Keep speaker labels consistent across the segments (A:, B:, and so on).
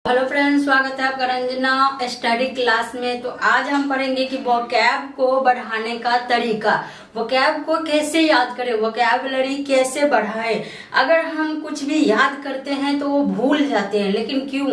A: Hello friends, स्वागत है आपका रंजना स्टडी क्लास में। तो आज हम पढ़ेंगे कि वोकैब को बढ़ाने का तरीका, वोकैब को कैसे याद करें, वोकैबुलरी कैसे बढ़ाएं। अगर हम कुछ भी याद करते हैं तो वो भूल जाते हैं, लेकिन क्यों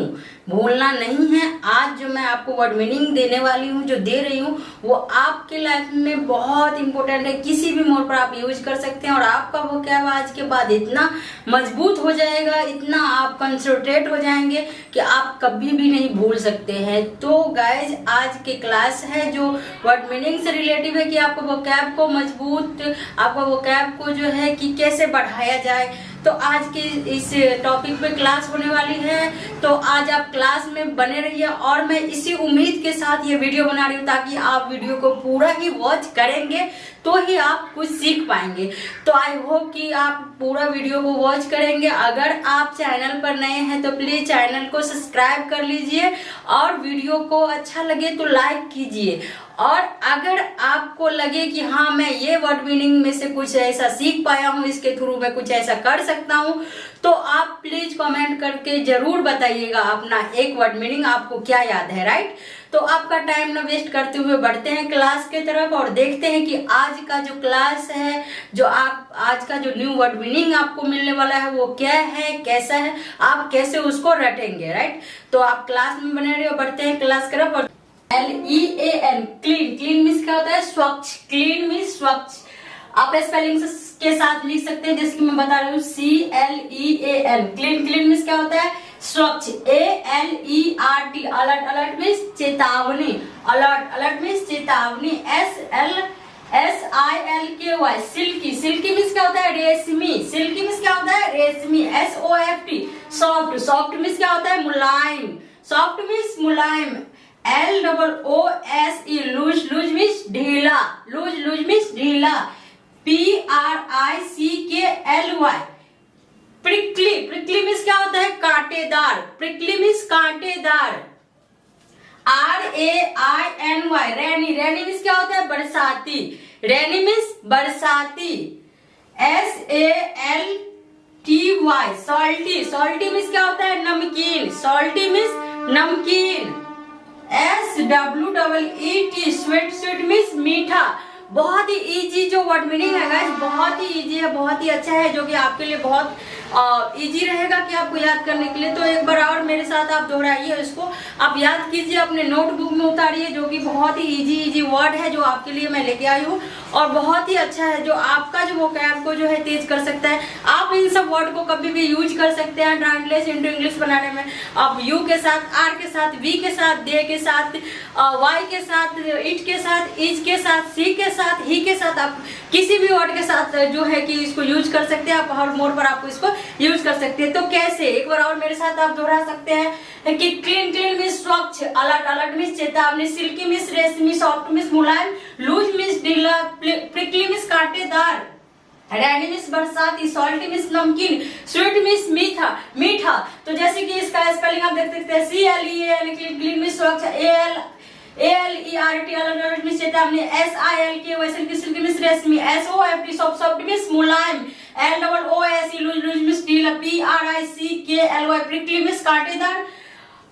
A: भूलना नहीं है। आज जो मैं आपको वर्ड मीनिंग देने वाली हूँ, जो दे रही हूँ, वो आपके लाइफ में बहुत इंपॉर्टेंट है। किसी भी मोड पर आप यूज कर सकते हैं और आपका वोकैब आज के बाद इतना मजबूत हो जाएगा, इतना आप कंसंट्रेट हो जाएंगे कि आप कभी भी नहीं भूल सकते हैं। तो गाइज, आज के क्लास है जो वर्ड मीनिंग से रिलेटिव है कि आपको वोकैब को मजबूत, आपका वोकैब को जो है कि कैसे बढ़ाया जाए। तो आज की इस टॉपिक पे क्लास होने वाली है, तो आज आप क्लास में बने रहिए। और मैं इसी उम्मीद के साथ ये वीडियो बना रही हूँ ताकि आप वीडियो को पूरा ही वॉच करेंगे तो ही आप कुछ सीख पाएंगे। तो आई होप कि आप पूरा वीडियो को वॉच करेंगे। अगर आप चैनल पर नए हैं तो प्लीज चैनल को सब्सक्राइब कर लीजिए और वीडियो को अच्छा लगे तो लाइक कीजिए। और अगर आपको लगे कि हाँ, मैं ये वर्ड मीनिंग में से कुछ ऐसा सीख पाया हूँ, इसके थ्रू मैं कुछ ऐसा कर सकता हूँ, तो आप प्लीज कमेंट करके जरूर बताइएगा अपना एक वर्ड मीनिंग आपको क्या याद है। राइट, तो आपका टाइम न वेस्ट करते हुए बढ़ते हैं क्लास के तरफ और देखते हैं कि आज का जो क्लास है, जो आप आज का जो न्यू वर्ड मीनिंग आपको मिलने वाला है वो क्या है, कैसा है, आप कैसे उसको रटेंगे। राइट, तो आप क्लास में बने रहिए। बढ़ते हैं क्लास की तरफ। LEAN, क्लीन, क्लीन मीन्स क्या होता है? स्वच्छ। क्लीन मीन्स स्वच्छ। आप स्पेलिंग के साथ लिख सकते हैं, जिसकी मैं बता रही हूँ, CLEAN। क्लीन, क्लीन मीन्स क्या होता है? स्वच्छ। ALERT, अलर्ट, अलर्ट मीन्स चेतावनी, अलर्ट, अलर्ट मीन्स चेतावनी। SILKY, सिल्की, सिल्की मीन्स क्या होता है? रेशमी, सिल्की मीन्स क्या होता है? रेशमी। SOFT, सॉफ्ट, सॉफ्ट मीन्स क्या होता है? मुलायम, सॉफ्ट मीन्स मुलायम। LOOSE, लूज, लूज मीन्स ढीला, लूज, लूज मीन्स ढीला। PRICKLY, प्रिकली, प्रिकली मीन्स क्या होता है? कांटेदार, प्रिकली मीन्स कांटेदार। RAINY, रैनी, रैनी मीन्स क्या होता है? बरसाती, रैनी मीन्स बरसाती। SALTY, सॉल्टी, सॉल्टी मीन्स क्या होता है? नमकीन, सॉल्टी मीन्स नमकीन। SWEET, स्वीट, स्वीट मीन्स मीठा। बहुत ही इजी जो वर्ड मीनिंग है गाइस, बहुत ही इजी है, बहुत ही अच्छा है, जो कि आपके लिए बहुत इजी रहेगा कि आपको याद करने के लिए। तो एक बार और मेरे साथ आप दोहराइए, इसको आप याद कीजिए, अपने नोटबुक में उतारिए, जो कि बहुत ही इजी इजी वर्ड है जो आपके लिए मैं लेके आई हूँ और बहुत ही अच्छा है, जो आपका जो वोकैब को जो है तेज कर सकता है। आप इन सब वर्ड को कभी भी यूज कर सकते हैं ट्रांसलेट इनटू इंग्लिश बनाने में। आप यू के साथ, आर के साथ, वी के साथ, दे के साथ, वाई के साथ, इट के साथ, इज के साथ, सी के साथ, ही के साथ, आप किसी भी वर्ड के साथ जो है कि इसको यूज कर सकते हैं। आप हर मोड पर आपको इसको यूज कर सकते हैं। तो कैसे, एक बार और मेरे साथ आप दोहरा सकते हैं कि क्लीन, क्लीन मीन्स स्वच्छ, अलर्ट, अलर्ट मीन्स चेतावनी, सिल्की मीन्स रेशमी, सॉफ्ट मीन्स मुलायम, लूज मीन्स ढीला, प्रिकली मीन्स कांटेदार, रैनी मीन्स बरसाती, सॉल्टी मीन्स नमकीन, स्वीट मीन्स मीठा, मीठा। तो जैसे कि इसका स्पेलिंग आप देख सकते हैं, CLEAN, क्लीन मीन्स स्वच्छ, ALERT, अलर्ट मीन्स चेतावनी, SILKY, सिल्की, सिल्की मीन्स रेशमी, SOFT, सॉफ्ट, सॉफ्ट मीन्स मुलायम, LOOSE, लूज, लूज मीन्स ढीला, PRICKLY, प्रिकली मीन्स कांटेदार,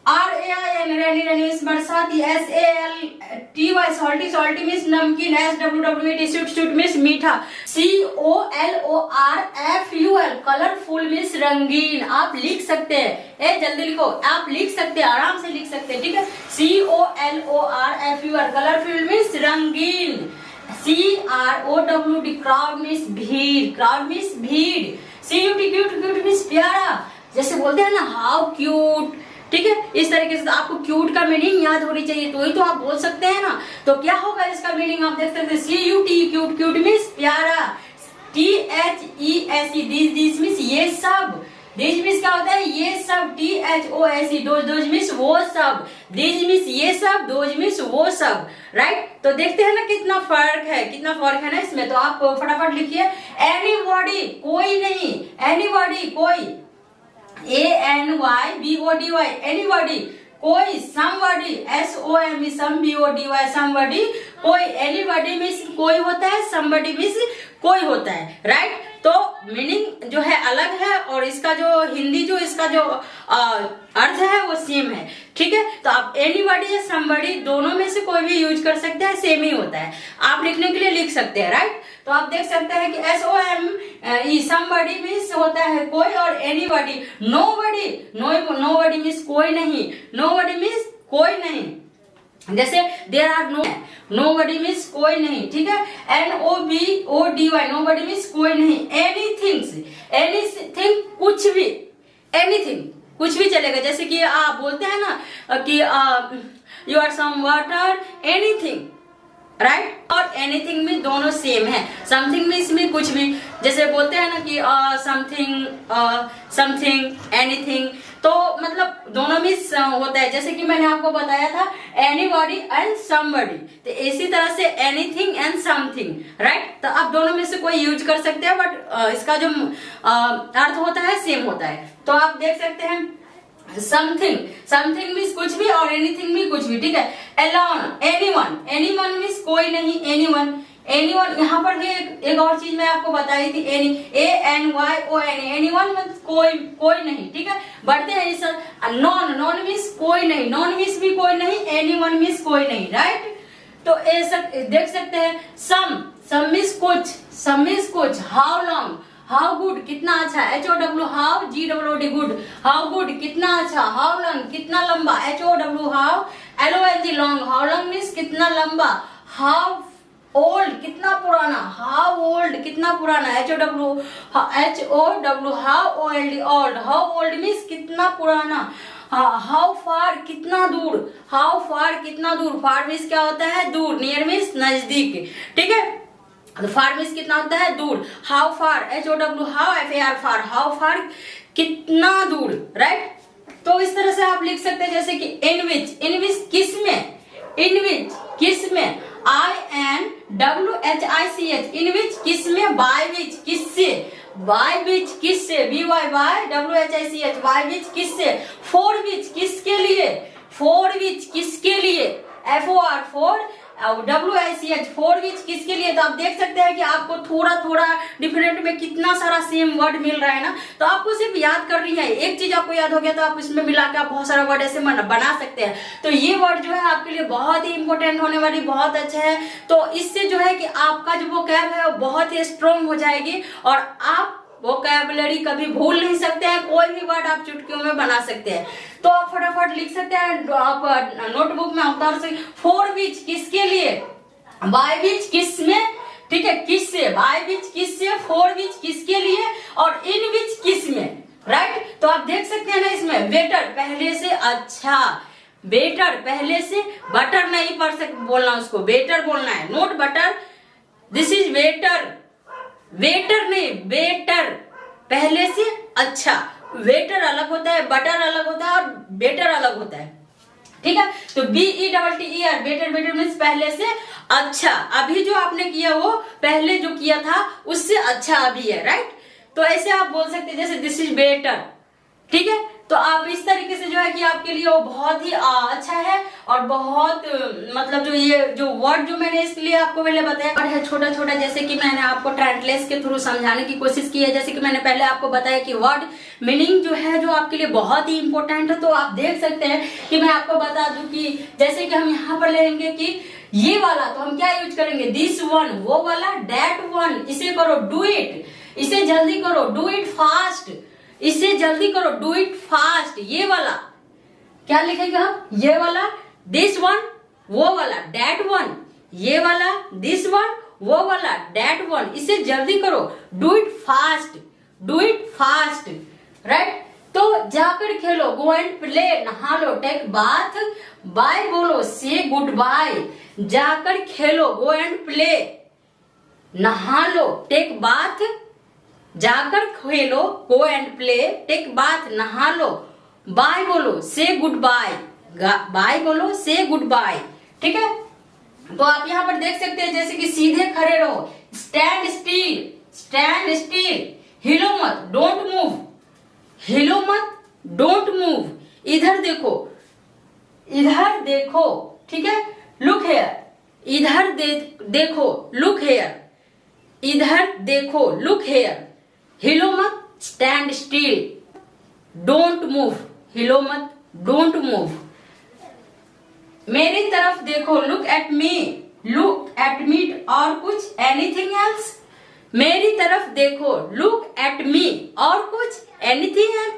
A: RAIN, रैनी, रैनी मीन्स बरसाती, SALTY, सॉल्टी, सॉल्टी मीन्स नमकीन, SWWET, स्वीट, स्वीट मीन्स मीठा, COLORFUL, colourful means रंगीन। आप लिख सकते हैं, जल्दी लिखो, आप लिख सकते हैं, आराम से लिख सकते हैं, ठीक है। COLORFUL, कलरफुल मीन्स रंगीन। CROWD, क्राउड मीन्स भीड़, क्राउड मीन्स भीड़। CUT, क्यूट, क्यूट मीन्स प्यारा, जैसे बोलते हैं ना, हाउ क्यूट, ठीक है। इस तरीके से आपको क्यूट का मीनिंग याद होनी चाहिए, तो ही तो आप बोल सकते हैं ना। तो क्या होगा इसका मीनिंग, आप देख सकते हैं, CUT, क्यूट, क्यूट मीन्स प्यारा। THESE, दिस मीन्स ये सब, दिस मीन्स क्या होता है? ये सब। THOSE, दोज मीन्स वो सब, दिस मीन्स ये सब, दोज मीन्स वो सब। राइट, तो देखते हैं ना कितना फर्क है, कितना फर्क है ना इसमें। तो आप फटाफट लिखिए, एनीबॉडी, कोई नहीं, एनीबॉडी, कोई, ANYBODY, एनीबॉडी, कोई, somebody, SOME, SOMEBODY, somebody, कोई, anybody मीन्स कोई होता है, somebody मीन्स कोई होता है। राइट, तो मीनिंग जो है अलग है और इसका जो हिंदी जो इसका जो अर्थ है वो सेम है। ठीक है। तो आप एनीबॉडी या समबडी दोनों में से कोई भी यूज कर सकते हैं, सेम ही होता है। आप लिखने के लिए लिख सकते हैं, राइट। तो आप देख सकते हैं कि SOME समबडी मीन्स होता है कोई, और एनीबॉडी नोबडी, नोबडी मीन्स कोई नहीं, नोबडी मीन्स कोई नहीं। जैसे देयर आर नोबडी मीन्स कोई नहीं, ठीक है। NOBODY नोबडी मीन्स कोई नहीं। एनीथिंग कुछ भी, एनीथिंग कुछ भी चलेगा। जैसे कि आप बोलते हैं ना कि you are some water, anything, right. और एनीथिंग में दोनों सेम है। समथिंग में इसमें कुछ भी, जैसे बोलते हैं ना कि समथिंग, एनीथिंग, तो मतलब दोनों में होता है। जैसे कि मैंने आपको बताया था एनीबॉडी एंड समबडी, तो इसी तरह say anything and something, right. तो आप दोनों में से कोई यूज कर सकते हैं, बट इसका जो अर्थ होता है सेम होता है। तो आप देख सकते हैं समथिंग मीन्स कुछ भी, और एनीथिंग भी कुछ भी, ठीक है। अलोन, एनीवन मीन्स कोई नहीं, एनीवन। यहाँ पर भी एक और चीज मैं आपको बताई थी, ANYON, एनीवन मीन्स कोई नहीं, ठीक है। बढ़ते हैं इस नॉन मीन्स कोई नहीं, नॉन मीन्स भी कोई नहीं, एनीवन मीन्स कोई नहीं, राइट। तो ऐसा देख सकते हैं। सम मीन्स कुछ, हाउ लॉन्ग, हाउ गुड कितना अच्छा, HOW how, GOOD good, how good कितना अच्छा, हाउ लॉन्ग कितना लंबा, HOW how, LONG long, how long means कितना लंबा, हाउ ओल्ड कितना पुराना, हाउ ओल्ड कितना पुराना, HOW how old, how old means कितना पुराना, हाउ फार कितना दूर, हाउ फार कितना दूर, फार मीन्स क्या होता है दूर, नियर मीन्स नजदीक, ठीक है। तो फार मीन्स कितना होता है दूर, how far, HOW how, FAR far, how far कितना दूर, राइट। तो इस तरह से आप लिख सकते हैं। जैसे कि इन विच किस में, इन विच किस में, INWHICH इन विच किस में, बाय विच किससे, बाय विच किससे, BYWHICH बाय विच किससे, फॉर विच किसके लिए, फॉर विच किसके लिए, FOR for, WICH for which किसके लिए। तो आप देख सकते हैं कि आपको थोड़ा थोड़ा डिफरेंट में कितना सारा सेम वर्ड मिल रहा है ना। तो आपको सिर्फ याद करनी है, एक चीज आपको याद हो गया तो आप इसमें मिला के आप बहुत सारा वर्ड ऐसे बना सकते हैं। तो ये वर्ड जो है आपके लिए बहुत ही इंपॉर्टेंट होने वाली, बहुत अच्छा है। तो इससे जो है कि आपका जो वोकैब है वो बहुत ही स्ट्रॉन्ग हो जाएगी, और आप वोकैबुलरी कभी भूल नहीं सकते हैं। कोई भी वर्ड आप चुटकियों में बना सकते हैं। तो आप फटाफट लिख सकते हैं आप नोटबुक में उतार से। फॉर विच किसके लिए, बाय विच किस में, ठीक है, किससे, बाय विच किससे, फॉर विच किसके लिए, और इन विच किस में, राइट। तो आप देख सकते हैं ना इसमें बेटर पहले से अच्छा, बेटर पहले से, बटर नहीं पढ़ सकते बोलना, उसको बेटर बोलना है, note butter, this is better, waiter नहीं बेटर, पहले से अच्छा। वेटर अलग होता है, बटर अलग होता है, और बेटर अलग होता है, ठीक है। तो BETTER बेटर, बेटर मीन्स पहले से अच्छा। अभी जो आपने किया वो पहले जो किया था उससे अच्छा अभी है, राइट। तो ऐसे आप बोल सकते हैं जैसे दिस इज बेटर, ठीक है। तो आप इस तरीके से जो है कि आपके लिए वो बहुत ही अच्छा है, और बहुत मतलब जो ये जो वर्ड जो मैंने इसलिए आपको पहले बताया है छोटा छोटा, जैसे कि मैंने आपको ट्रेंडलेस के थ्रू समझाने की कोशिश की है। जैसे कि मैंने पहले आपको बताया कि वर्ड मीनिंग जो है जो आपके लिए बहुत ही इंपॉर्टेंट है। तो आप देख सकते हैं कि मैं आपको बता दूं कि जैसे कि हम यहाँ पर लेंगे कि ये वाला, तो हम क्या यूज करेंगे, दिस वन, वो वाला, दैट वन, इसे करो डू इट, इसे जल्दी करो, डू इट फास्ट, इसे जल्दी करो, डू इट फास्ट। ये वाला क्या लिखेंगे हम, ये वाला, दिस वन, वो वाला, दैट वन, ये वाला, दिस वन, वो वाला, दैट वन, इसे जल्दी करो, do it fast, do it fast, right. तो जाकर खेलो, गो एंड प्ले, नहा लो, टेक बाथ, बाय बोलो, से गुड बाय, जाकर खेलो, गो एंड प्ले, नहा लो, टेक बाथ, जाकर खेलो, go and play, take bath, नहा लो, बाय बोलो, से गुड बाय, बाय बोलो, से गुड बाय, ठीक है। तो आप यहाँ पर देख सकते हैं जैसे कि सीधे खड़े रहो, स्टैंड स्टिल, स्टैंड स्टिल, हिलो मत, डोंट मूव, हिलो मत, डोंट मूव, इधर देखो, इधर देखो, ठीक है, लुक हेयर, इधर देखो, लुक हेयर, इधर देखो, लुक हेयर, हिलो मत, स्टैंड स्टिल, डोंट मूव, हिलो मत, डोंट मूव, मेरी तरफ देखो, लुक एट मी और कुछ एनीथिंग एल्स। मेरी तरफ देखो, लुक एट मी और कुछ एनीथिंग एल्स,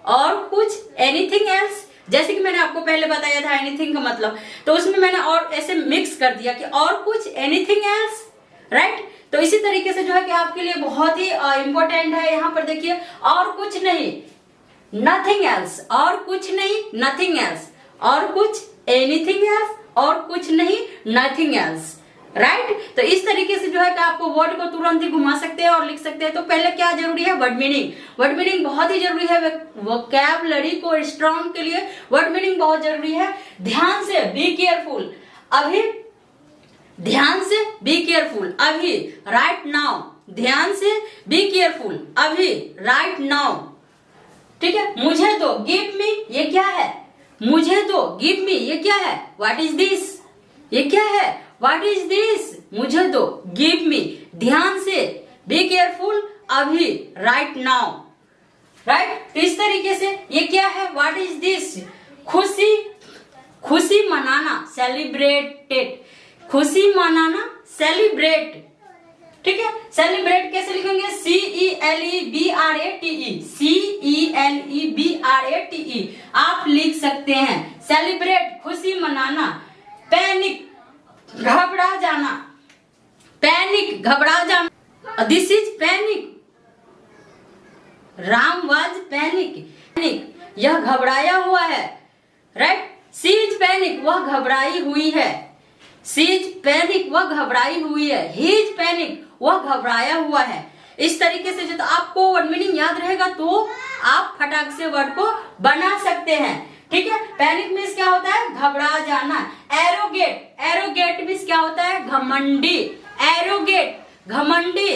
A: और कुछ एनीथिंग एल्स। जैसे कि मैंने आपको पहले बताया था एनीथिंग का मतलब, तो उसमें मैंने और ऐसे मिक्स कर दिया कि और कुछ एनीथिंग एल्स, राइट। तो इसी तरीके से जो है कि आपके लिए बहुत ही इंपॉर्टेंट है। यहाँ पर देखिए, और कुछ नहीं, नथिंग एल्स, और कुछ नहीं, नथिंग एल्स, और कुछ एनीथिंग एल्स, और कुछ नहीं, नथिंग एल्स, राइट। तो इस तरीके से जो है कि आपको वर्ड को तुरंत ही घुमा सकते हैं और लिख सकते हैं। तो पहले क्या जरूरी है, वर्ड मीनिंग। वर्ड मीनिंग बहुत ही जरूरी है, वोकैबुलरी को स्ट्रॉन्ग के लिए वर्ड मीनिंग बहुत जरूरी है। ध्यान से, बी केयरफुल, अभी ध्यान से, बी केयरफुल, अभी, राइट नाउ, ध्यान से, बी केयरफुल, अभी, राइट नाउ, ठीक है। मुझे दो, गिव मी, ये क्या है, मुझे दो, गिव मी, ये क्या है, व्हाट इज दिस, ये क्या है, व्हाट इज दिस, मुझे दो, गिव मी, ध्यान से, बी केयरफुल, अभी, राइट नाउ, राइट। तो इस तरीके से ये क्या है, व्हाट इज दिस, खुशी, खुशी मनाना, सेलिब्रेटेड, खुशी मनाना, सेलिब्रेट, ठीक है। सेलिब्रेट कैसे लिखेंगे, CELEBRATE, आप लिख सकते हैं सेलिब्रेट, खुशी मनाना। पैनिक, घबरा जाना, पैनिक, घबरा जाना, this is panic, Ram was panic, यह घबराया हुआ है, राइट। सी इज पैनिक, वह घबराई हुई है, सी इज पैनिक, वह घबराई हुई है, ही इज पैनिक, वह घबराया हुआ है। इस तरीके से जब आपको वर्ड मीनिंग याद रहेगा तो आप फटाक से वर्ड को बना सकते हैं, ठीक है। पैनिक मीन्स क्या होता है, घबरा जाना। एरोगेट, एरोगेट मीन्स क्या होता है, घमंडी, एरोगेट, घमंडी।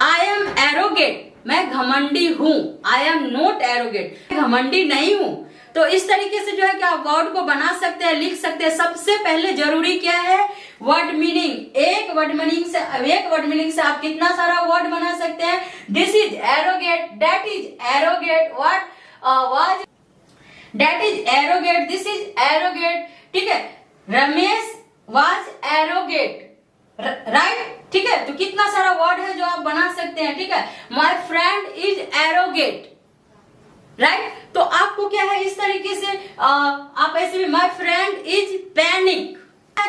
A: आई एम एरोगेट, मैं घमंडी हूँ, आई एम नॉट एरोगेट, घमंडी नहीं हूँ। तो इस तरीके से जो है कि आप वर्ड को बना सकते हैं, लिख सकते हैं। सबसे पहले जरूरी क्या है, वर्ड मीनिंग। एक वर्ड मीनिंग से आप कितना सारा वर्ड बना सकते हैं। This is arrogant, that is arrogant, what was, that is arrogant, this is arrogant, ठीक है। रमेश वाज एरोगेट, राइट, ठीक है। तो कितना सारा वर्ड है जो आप बना सकते हैं, ठीक है। My friend is arrogant, right. तो आपको क्या है, इस तरीके से आप ऐसे भी, माय फ्रेंड इज पैनिक।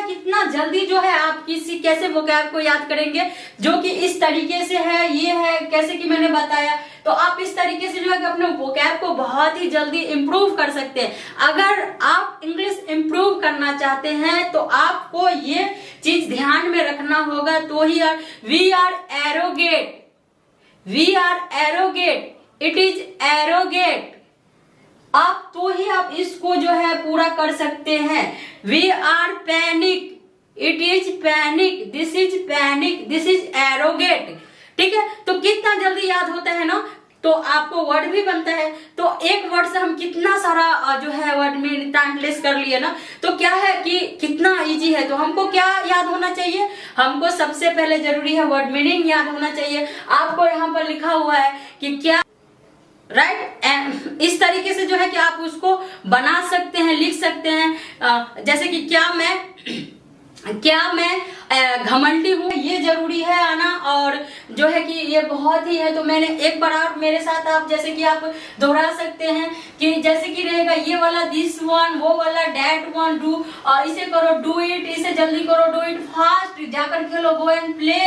A: कितना जल्दी जो है आप किसी कैसे वोकैब को याद करेंगे, जो कि इस तरीके से है, ये है, कैसे कि मैंने बताया। तो आप इस तरीके से जो है कि अपने वोकैब को बहुत ही जल्दी इंप्रूव कर सकते हैं। अगर आप इंग्लिश इंप्रूव करना चाहते हैं तो आपको ये चीज ध्यान में रखना होगा। तो ही we are arrogant, we are arrogant, it is arrogant, आप तो ही आप इसको जो है पूरा कर सकते हैं। We are panic, it is panic, this is panic, this is arrogant, ठीक है। तो कितना जल्दी याद होता है ना, तो आपको वर्ड भी बनता है। तो एक वर्ड से हम कितना सारा जो है वर्ड में ट्रांसलेट कर लिए ना, तो क्या है कि कितना इजी है। तो हमको क्या याद होना चाहिए, हमको सबसे पहले जरूरी है वर्ड मीनिंग याद होना चाहिए। आपको यहाँ पर लिखा हुआ है कि क्या, राइट। इस तरीके से जो है कि आप उसको बना सकते हैं, लिख सकते हैं। जैसे कि क्या मैं घमंडी हूँ, ये जरूरी है आना, और जो है कि ये बहुत ही है। तो मैंने एक बार आप मेरे साथ आप जैसे कि आप दोहरा सकते हैं कि जैसे कि रहेगा ये वाला दिस वन, वो वाला डैट वन, डू, और इसे करो डू इट, इसे जल्दी करो डू इट फास्ट, जाकर खेलो गो एंड प्ले,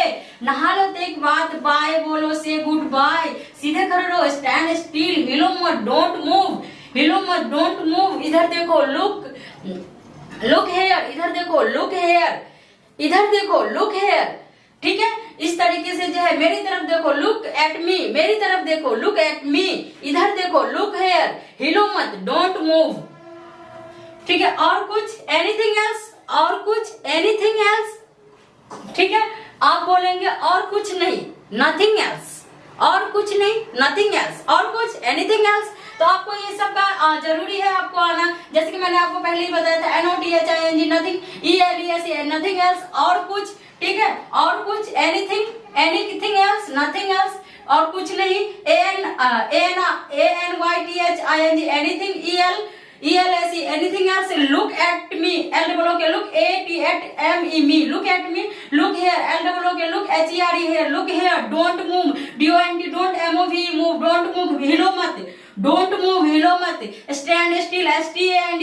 A: नहा लो टेक बात, बाय बोलो से गुड बाय, सीधे खड़े रहो स्टैंड स्टिल, हिलो मत डोंट मूव, हिलो मत डोंट मूव, इधर देखो लुक हेयर, इधर देखो लुक हेयर, इधर देखो लुक हेयर, ठीक है। इस तरीके से जो है मेरी तरफ देखो लुक एट मी, मेरी तरफ देखो लुक एट मी, इधर देखो लुक हेयर, हिलो मत डोंट मूव, ठीक है। और कुछ एनीथिंग एल्स, और कुछ एनीथिंग एल्स, ठीक है। आप बोलेंगे और कुछ नहीं, नथिंग एल्स, और कुछ नहीं, नथिंग एल्स, और कुछ एनीथिंग एल्स। तो आपको ये सब का जरूरी है आपको आना। जैसे कि मैंने आपको पहले ही बताया था, NOTHING, nothing, ELES, nothing else, और कुछ, ठीक है। और कुछ एनीथिंग एल्स, नथिंग एल्स, और कुछ नहीं, ANYTHING, anything, ELSE, anything else, look at me, LOOK, look ATME, me, look at me, look here, LOOK, look HERE, here, look here, don't move, DONT, don't MOVE, move, don't move, हिलो मत, don't move, हिलो मत, stand still, STAND,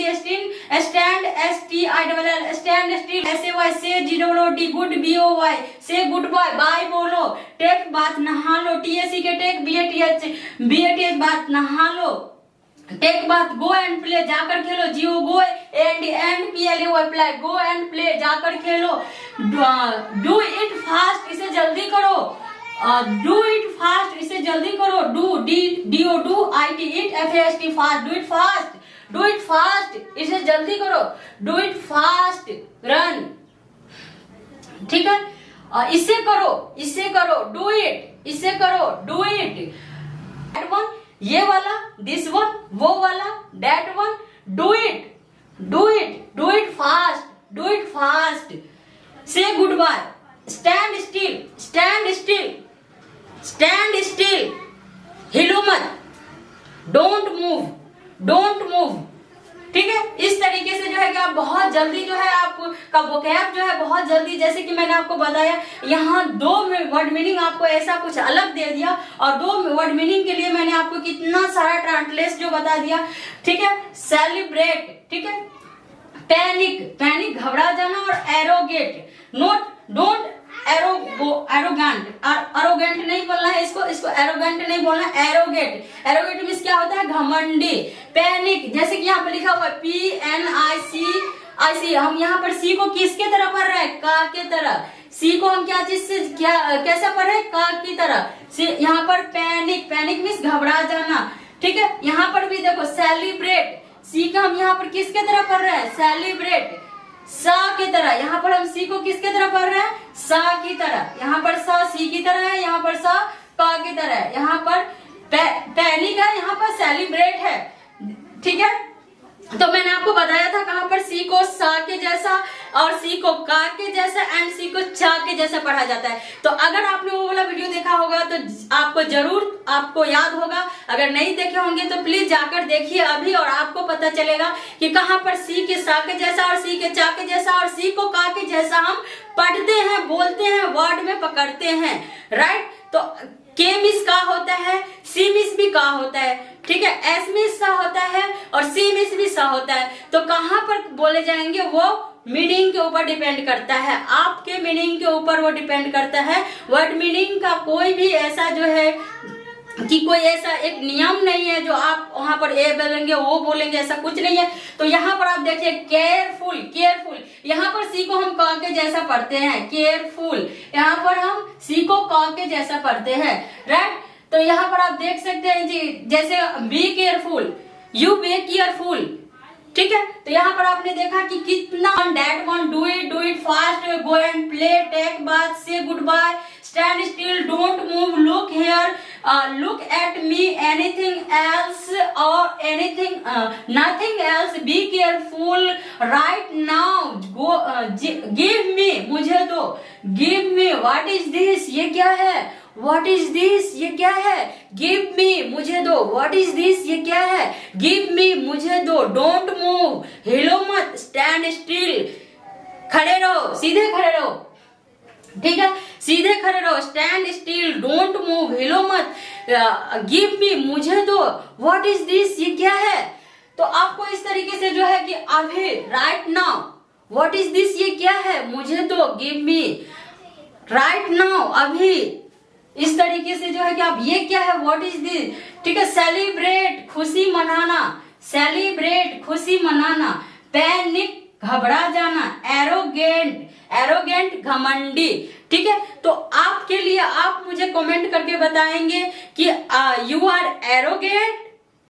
A: stand, STILL, stand still, SAY, say GOOD, good, BOY, say goodbye, bye बोलो, take बात नहा लो, TAC के take, BATH बात नहा लो, टेक बात, गो एंड प्ले, जाकर खेलो, जियो go, and PLAY play, go and play, जाकर खेलो, डू इट फास्ट, इसे जल्दी करो, डू इट फास्ट, इसे जल्दी करो, do IT it FAST fast, do it fast, do it fast, इसे जल्दी करो, डू इट फास्ट, रन, ठीक है, इसे करो, डू इट, इसे करो, डू इट, दैट वन, ये वाला, दिस वन, वो वाला, that one, do it fast, से गुड बाय, स्टैंड स्टिल, हिलो मत, डोंट मूव, ठीक है। इस तरीके से जो है कि आप बहुत जल्दी जो है आपका वोकैब जो है बहुत जल्दी, जैसे कि मैंने आपको बताया, यहाँ 2 वर्ड मीनिंग आपको ऐसा कुछ अलग दे दिया और 2 वर्ड मीनिंग के लिए मैंने आपको कितना सारा ट्रांसलेट जो बता दिया, ठीक है। सेलिब्रेट, ठीक है, पैनिक घबरा जाना, और एरोगेट, डोंट एरोगेंट नहीं बोलना है, इसको एरोगेंट नहीं बोलना, एरोगेट मींस क्या होता है, घमंडी। पैनिक, जैसे कि यहाँ पर लिखा हुआ है PNIC, हम यहाँ पर सी को किसके तरह पढ़ रहे हैं, का के तरह, सी को हम क्या चीज से कैसे पढ़ रहे हैं, का की तरह, यहाँ पर पैनिक मींस घबरा जाना, ठीक है। यहाँ पर भी देखो सेलिब्रेट, सी का हम यहाँ पर किसके तरह पढ़ रहे हैं, सेलिब्रेट, सा की तरह, यहाँ पर हम सी को किसके तरह पढ़ रहे हैं, सा की तरह, यहाँ पर सा सी की तरह है, यहाँ पर सा का की तरह है, यहाँ पर पैनिक है, यहाँ पर सेलिब्रेट है, ठीक है। तो मैंने आपको बताया था कहाँ पर सी को सा के जैसा और सी को का के जैसा एंड सी को चा के जैसा पढ़ा जाता है। तो अगर आपने वो वाला वीडियो देखा होगा तो आपको याद होगा, अगर नहीं देखे होंगे तो प्लीज जाकर देखिए अभी, और आपको पता चलेगा कि कहाँ पर सी के सा के जैसा और सी के चा के जैसा और सी को का के जैसा हम पढ़ते हैं, बोलते हैं, वर्ड में पकड़ते हैं, राइट। तो के मिस का होता है, सी मिस भी का होता है, ठीक है, एस मिस सा होता है और सी मिस भी सा होता है। तो कहाँ पर बोले जाएंगे वो मीनिंग के ऊपर डिपेंड करता है, आपके मीनिंग के ऊपर वो डिपेंड करता है। वर्ड मीनिंग का कोई भी ऐसा जो है कि कोई ऐसा एक नियम नहीं है जो आप वहां पर ए बोलेंगे वो बोलेंगे, ऐसा कुछ नहीं है। तो यहाँ पर आप देखिए केयरफुल, यहाँ पर सी को हम क के जैसा पढ़ते हैं, केयरफुल, यहाँ पर हम सी को क के जैसा पढ़ते हैं, राइट। तो यहाँ पर आप देख सकते हैं जी, जैसे be careful, you be careful, ठीक है। तो यहाँ पर आपने देखा कि कितना, that one, do it fast, go and play, take bath, say good bye, stand still, don't move, look here, look at me, anything else और anything nothing else, be careful, right now, go, give me, मुझे दो, give me, what is this, ये क्या है, what is this, ये क्या है, give me, मुझे दो, व्हाट इज दिस, ये क्या है, गिव मी, मुझे दो, डोंट मूव, हिलो मत, स्टैंड स्टिल, खड़े रहो, सीधे खड़े रहो, ठीक है, सीधे खड़े रहो, स्टैंड स्टिल, डोंट मूव, हिलो मत, गिव मी, मुझे दो, व्हाट इज दिस, ये क्या है। तो आपको इस तरीके से जो है कि अभी, right now, what is this, ये क्या है, मुझे दो, गिव मी, राइट नाउ, अभी, इस तरीके से जो है कि आप ये क्या है, व्हाट इज दिस, ठीक है। सेलिब्रेट, खुशी मनाना, सेलिब्रेट, खुशी मनाना, पैनिक, घबरा जाना, एरोगेंट, घमंडी, ठीक है। तो आपके लिए आप मुझे कमेंट करके बताएंगे कि यू आर एरोगेंट